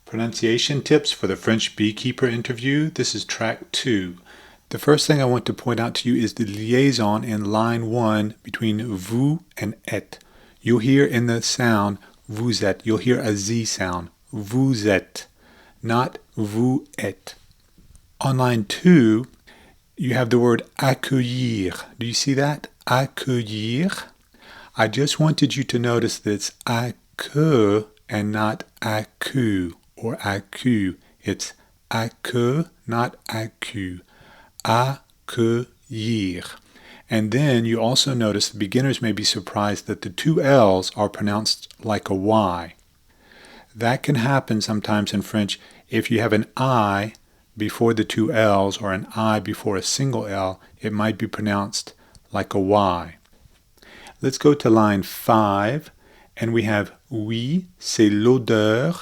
Pronunciation tips for the French beekeeper interview. This is track 2. The first thing I want to point out to you is the liaison in line 1 between vous and êtes. You'll hear in the sound vous êtes, you'll hear a Z sound. Vous êtes, not vous êtes. On line 2, you have the word accueillir. Do you see that? Accueillir. I just wanted you to notice that it's accueil and not accu or accu. It's accueil, not accu. Accueillir. And then you also notice the beginners may be surprised that the two L's are pronounced like a Y. That can happen sometimes in French if you have an I before the two L's or an I before a single L. It might be pronounced like a Y. Let's go to line 5, and we have oui, c'est l'odeur.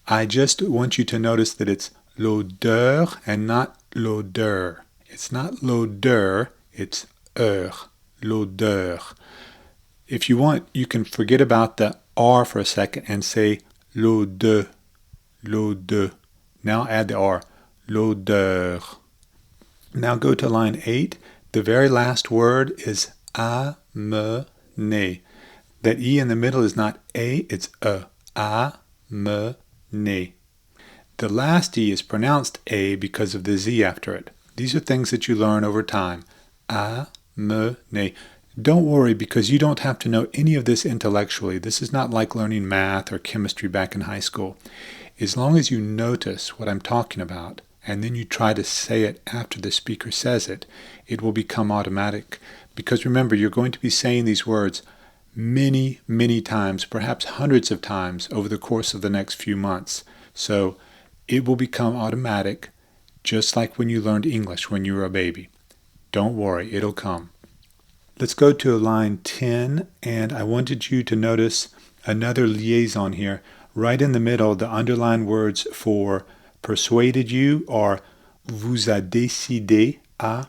I just want you to notice that it's l'odeur and not l'odeur. It's not l'odeur, it's l'odeur. If you want, you can forget about the R for a second and say l'odeur, l'odeur. Now add the R, l'odeur. Now go to line 8. The very last word is amener. That E in the middle is not A, it's a. Amener. The last E is pronounced A because of the Z after it. These are things that you learn over time. Amener. Don't worry, because you don't have to know any of this intellectually. This is not like learning math or chemistry back in high school. As long as you notice what I'm talking about, and then you try to say it after the speaker says it, it will become automatic. Because remember, you're going to be saying these words many, many times, perhaps hundreds of times over the course of the next few months. So it will become automatic, just like when you learned English when you were a baby. Don't worry, it'll come. Let's go to line 10, and I wanted you to notice another liaison here. Right in the middle, the underlined words for persuaded you are vous a décidé à.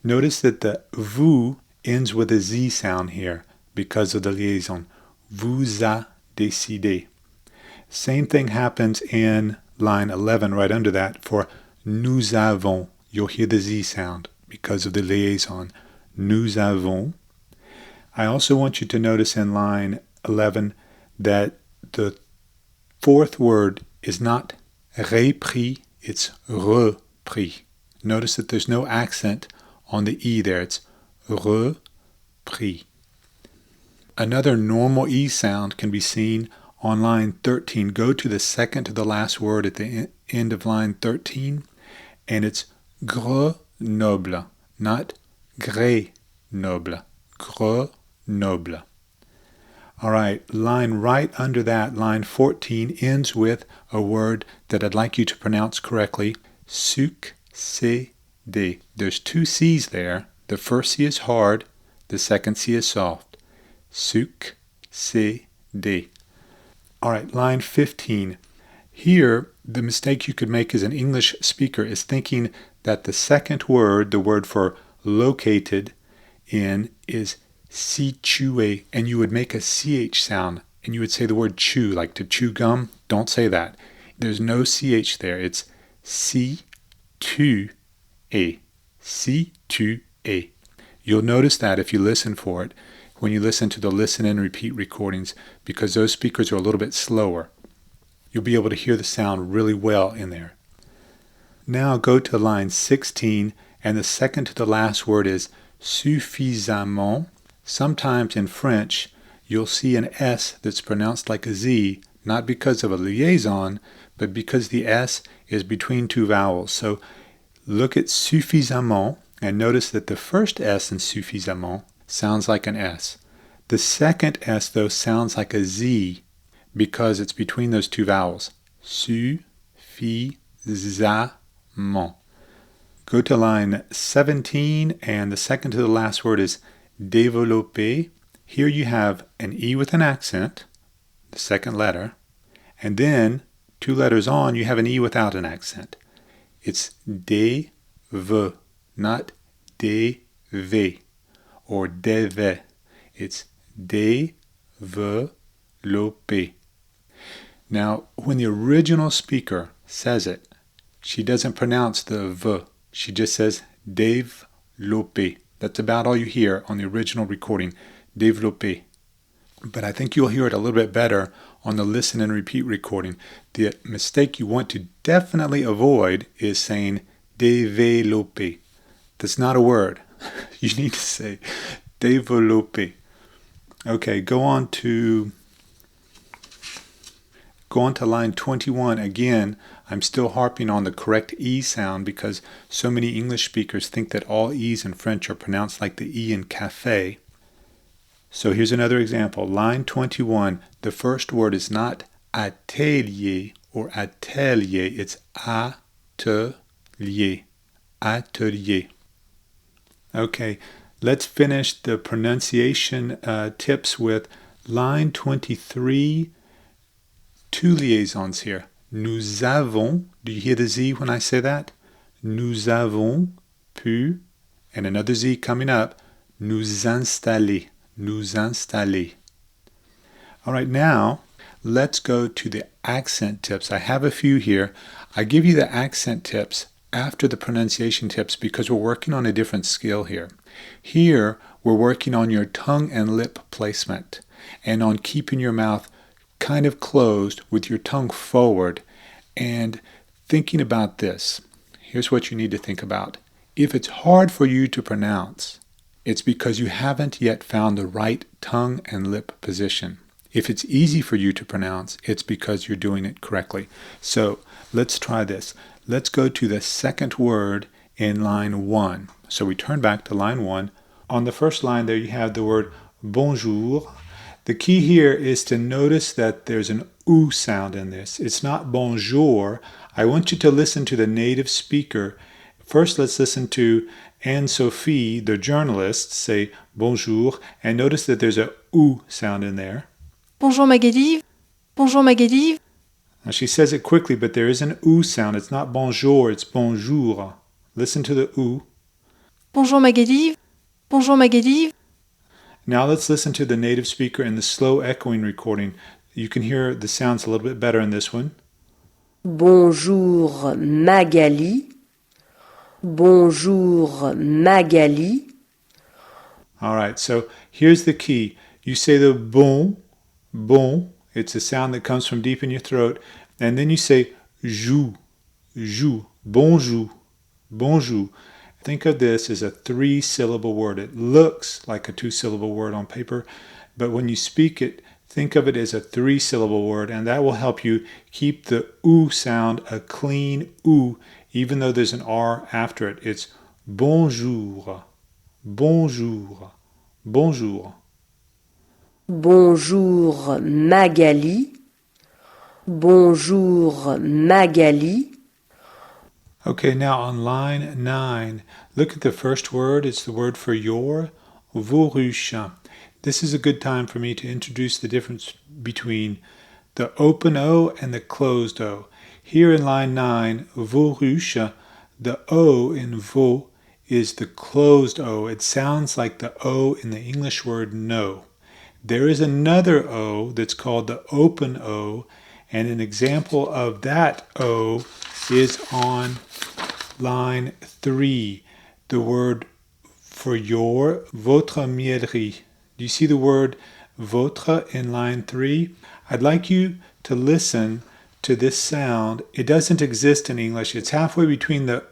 Notice that the vous ends with a Z sound here because of the liaison. Vous a décidé. Same thing happens in line 11 right under that for nous avons. You'll hear the Z sound because of the liaison. Nous avons. I also want you to notice in line 11 that the fourth word is not repris, it's repris. Notice that there's no accent on the E there. It's repris. Another normal E sound can be seen on line 13. Go to the second to the last word at the end of line 13, and it's Grenoble, not Grenoble. Grenoble. All right, line right under that, line 14, ends with a word that I'd like you to pronounce correctly, succéder. There's two C's there. The first C is hard, the second C is soft. Succéder. All right, line 15. Here, the mistake you could make as an English speaker is thinking that the second word, the word for located in, is situé, and you would make a CH sound, and you would say the word chew, like to chew gum. Don't say that. There's no CH there. It's situé. Situé. You'll notice that if you listen for it, when you listen to the listen and repeat recordings, because those speakers are a little bit slower. You'll be able to hear the sound really well in there. Now go to line 16, and the second to the last word is suffisamment. Sometimes in French, you'll see an S that's pronounced like a Z, not because of a liaison, but because the S is between two vowels. So look at suffisamment and notice that the first S in suffisamment sounds like an S. The second S, though, sounds like a Z because it's between those two vowels. Suffisamment. Go to line 17, and the second to the last word is développer. Here you have an E with an accent, the second letter, and then 2 letters on you have an E without an accent. It's déve, not déve or deve. It's développer. Now, when the original speaker says it, she doesn't pronounce the V. She just says développer. That's about all you hear on the original recording, développer. But I think you'll hear it a little bit better on the listen and repeat recording. The mistake you want to definitely avoid is saying développer. That's not a word. You need to say développer. Okay, go on to line 21. Again, I'm still harping on the correct E sound because so many English speakers think that all E's in French are pronounced like the E in café. So here's another example. Line 21, the first word is not atelier or atelier, it's atelier. Atelier. Okay, let's finish the pronunciation tips with line 23, two liaisons here. Nous avons, do you hear the Z when I say that? Nous avons pu, and another Z coming up, nous installer. Nous installer. All right, now let's go to the accent tips. I have a few here. I give you the accent tips after the pronunciation tips because we're working on a different skill here. Here, we're working on your tongue and lip placement and on keeping your mouth kind of closed with your tongue forward and thinking about this. Here's what you need to think about. If it's hard for you to pronounce, it's because you haven't yet found the right tongue and lip position. If it's easy for you to pronounce, it's because you're doing it correctly. So let's try this. Let's go to the second word in line 1. So we turn back to line 1. On the first line there you have the word bonjour. The key here is to notice that there's an oo sound in this. It's not bonjour. I want you to listen to the native speaker. First, let's listen to Anne-Sophie, the journalist, say bonjour, and notice that there's a oo sound in there. Bonjour Magali. Bonjour Magali. Now she says it quickly, but there is an oo sound. It's not bonjour, it's bonjour. Listen to the oo. Bonjour Magali. Bonjour Magali. Now let's listen to the native speaker in the slow echoing recording. You can hear the sounds a little bit better in this one. Bonjour Magali. Bonjour Magali. All right, so here's the key. You say the bon, bon. It's a sound that comes from deep in your throat. And then you say joue, joue, bonjour, bonjour. Think of this as a 3-syllable word. It looks like a 2-syllable word on paper, but when you speak it, think of it as a 3-syllable word, and that will help you keep the oo sound a clean oo, even though there's an R after it. It's bonjour, bonjour, bonjour. Bonjour Magali. Bonjour Magali. Okay, now on line 9, look at the first word. It's the word for your, vos ruches. This is a good time for me to introduce the difference between the open O and the closed O. Here in line 9, vos ruches, the O in vos is the closed O. It sounds like the O in the English word no. There is another O that's called the open O, and an example of that O is on line 3, the word for your, votre mielerie. Do you see the word votre in line 3? I'd like you to listen to this sound. It doesn't exist in English. It's halfway between the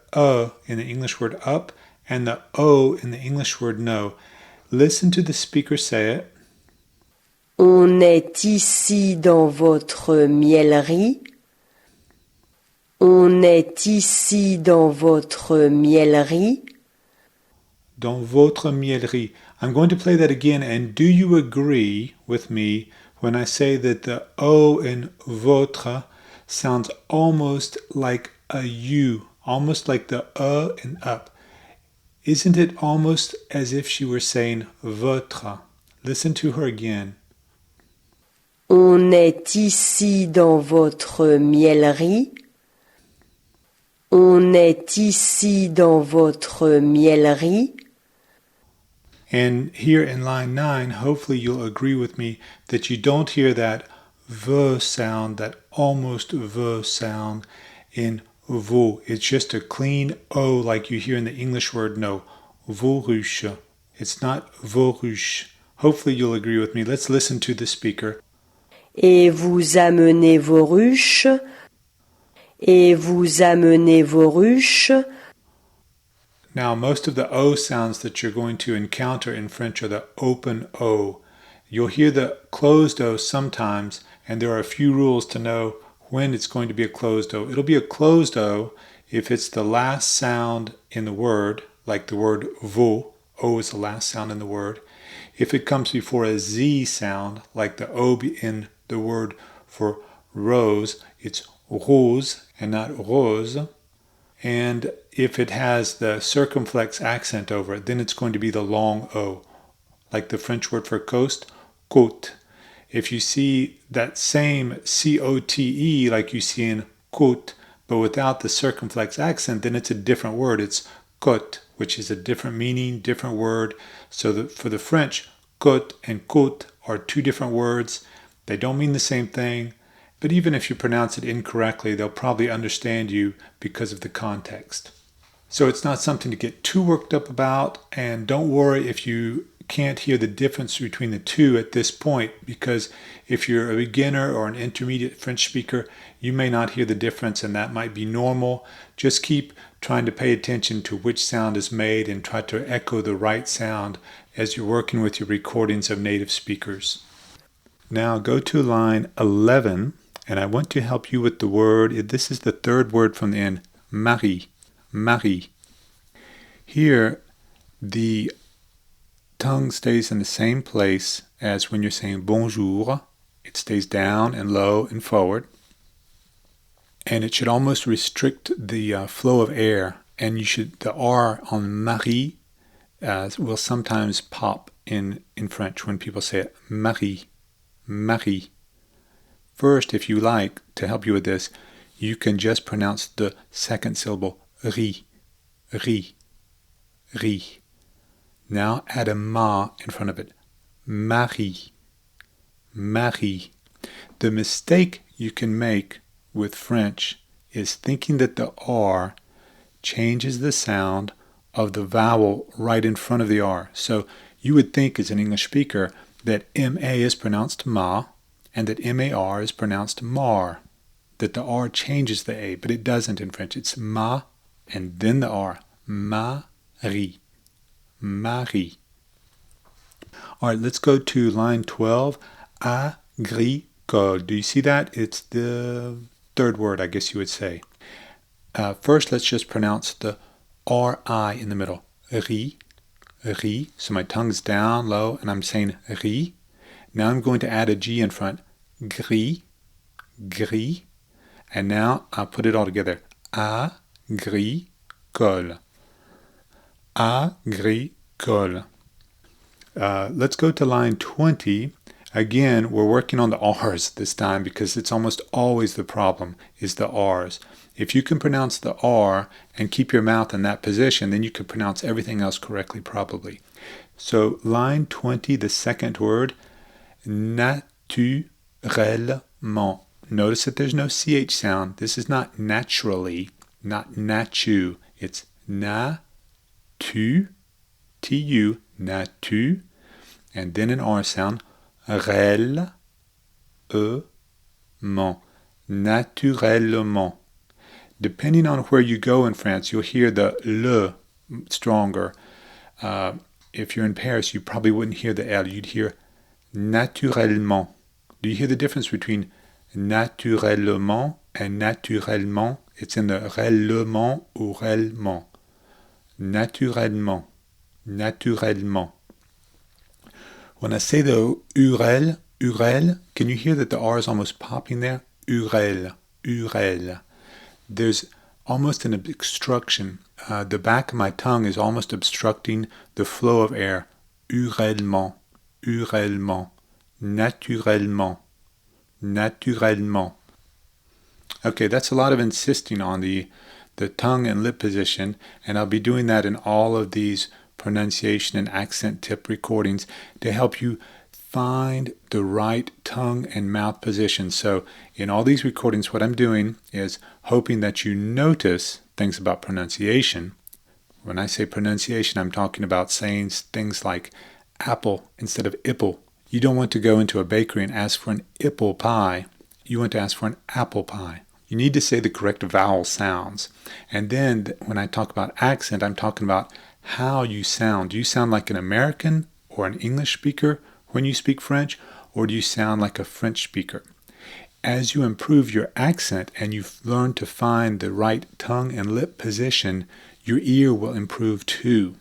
in the English word up and the O in the English word no. Listen to the speaker say it. On est ici dans votre mielerie. On est ici dans votre mielerie. Dans votre mielerie. I'm going to play that again, and do you agree with me when I say that the O in votre sounds almost like a U, almost like the in up? Isn't it almost as if she were saying votre? Listen to her again. On est ici dans votre mielerie. On est ici dans votre mielerie. And here in line 9, hopefully you'll agree with me that you don't hear that V sound that almost V sound in vous. It's just a clean O like you hear in the English word no. Vos ruches. It's not vos ruches. Hopefully you'll agree with me. Let's listen to the speaker. Et vous amenez vos ruches. Et vous amenez vos ruches. Now, most of the O sounds that you're going to encounter in French are the open O. You'll hear the closed O sometimes, and there are a few rules to know when it's going to be a closed O. It'll be a closed O if it's the last sound in the word, like the word vous. O is the last sound in the word. If it comes before a Z sound, like the O in the word for rose, it's rose and not rose. And if it has the circumflex accent over it, then it's going to be the long O, like the French word for coast, côte. If you see that same C-O-T-E like you see in côte, but without the circumflex accent, then it's a different word. It's côte, which is a different meaning, different word. So that for the French, côte and côte are two different words. They don't mean the same thing. But even if you pronounce it incorrectly, they'll probably understand you because of the context. So it's not something to get too worked up about, and don't worry if you can't hear the difference between the two at this point, because if you're a beginner or an intermediate French speaker, you may not hear the difference, and that might be normal. Just keep trying to pay attention to which sound is made and try to echo the right sound as you're working with your recordings of native speakers. Now go to line 11. And I want to help you with the word. This is the third word from the end. Marie. Marie. Here, the tongue stays in the same place as when you're saying bonjour. It stays down and low and forward. And it should almost restrict the flow of air. And the R on Marie will sometimes pop in French when people say it. Marie. Marie. First, if you like, to help you with this, you can just pronounce the second syllable, ri, ri, ri. Now add a ma in front of it, Marie, Marie. The mistake you can make with French is thinking that the R changes the sound of the vowel right in front of the R. So you would think as an English speaker that MA is pronounced ma, and that M-A-R is pronounced mar, that the R changes the A, but it doesn't in French. It's ma, and then the R. Marie. Marie. All right, let's go to line 12. Agricole. Do you see that? It's the third word, I guess you would say. First, let's just pronounce the R-I in the middle. Ri, ri. So my tongue's down, low, and I'm saying ri. Now I'm going to add a G in front. Gris, gris. And now I'll put it all together. Agricole. Agricole. Let's go to line 20. Again, we're working on the R's this time because it's almost always the problem is the R's. If you can pronounce the R and keep your mouth in that position, then you can pronounce everything else correctly probably. So line 20, the second word, naturellement. Notice that there's no CH sound. This is not naturally, not natu. It's na-tu, T-U, natu, and then an R sound, rel, ment, naturellement. Depending on where you go in France, you'll hear the le stronger. If you're in Paris, you probably wouldn't hear the L. You'd hear naturellement. Do you hear the difference between naturellement and naturellement? It's in the rèlement ou rèlement. Naturellement. Naturellement. When I say the urel, can you hear that the R is almost popping there? Urel, urel. There's almost an obstruction. The back of my tongue is almost obstructing the flow of air. Urellement, urellement, naturellement, naturellement. Okay, that's a lot of insisting on the tongue and lip position, and I'll be doing that in all of these pronunciation and accent tip recordings to help you find the right tongue and mouth position. So in all these recordings, what I'm doing is hoping that you notice things about pronunciation. When I say pronunciation, I'm talking about saying things like apple instead of ipple. You don't want to go into a bakery and ask for an ipple pie. You want to ask for an apple pie. You need to say the correct vowel sounds. And then when I talk about accent, I'm talking about how you sound. Do you sound like an American or an English speaker when you speak French, or do you sound like a French speaker? As you improve your accent and you've learned to find the right tongue and lip position, your ear will improve too.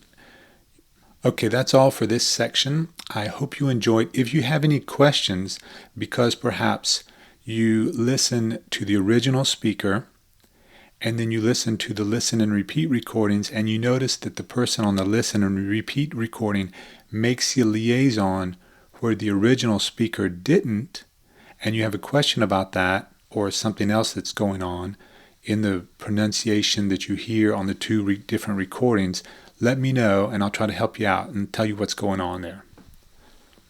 Okay, that's all for this section. I hope you enjoyed. If you have any questions, because perhaps you listen to the original speaker and then you listen to the listen and repeat recordings and you notice that the person on the listen and repeat recording makes the liaison where the original speaker didn't, and you have a question about that or something else that's going on in the pronunciation that you hear on the two different recordings, let me know and I'll try to help you out and tell you what's going on there.